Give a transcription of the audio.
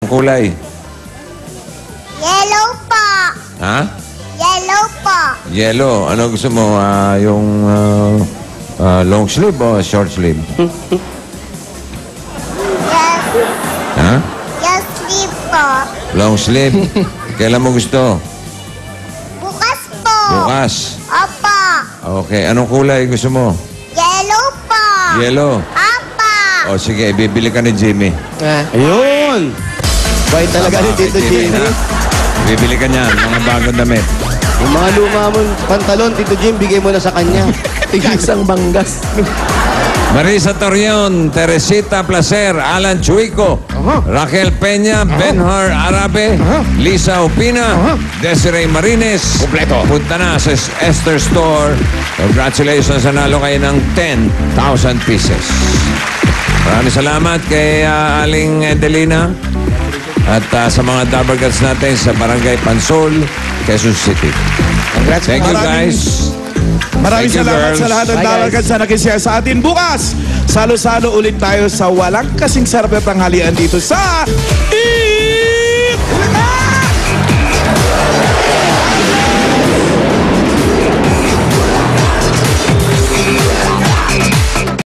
Kulay? Yellow po. Ha? Yellow po. Yellow. Ano gusto mo? Yung long sleeve o short sleeve? Yes. Ha? Yes, sleep po. Long sleeve? Kailan mo gusto? Bukas po. Bukas. Opo. Okay. Anong kulay gusto mo? Yellow po. Yellow. Opo. O sige, bibili ka ni Jimmy. Ayun! Bait talaga ni Tito Jimmy, Jimmy. ha? Bibili ka niyan, mga bagong damit. Yung mga luma mong pantalon, Tito Jim, bigay mo na sa kanya. Tigisang banggas. Marisa Torion, Teresita Placer, Alan Chuico, Raquel Peña, Benhar Arabe, Lisa Opina, Desiree Marines. Kompleto. Punta na sa Esther Store. Congratulations, nanalo kayo ng 10,000 pieces. Maraming salamat kay Aling Edelina at sa mga Dabargats natin sa Barangay Pansol, Quezon City. Congrats. Thank you, guys. Maraming Thank you, salamat girls. sa lahat ng Dabargats na nakishare sa atin. Bukas, salo-salo ulit tayo sa walang kasing sarap na tanghalian dito sa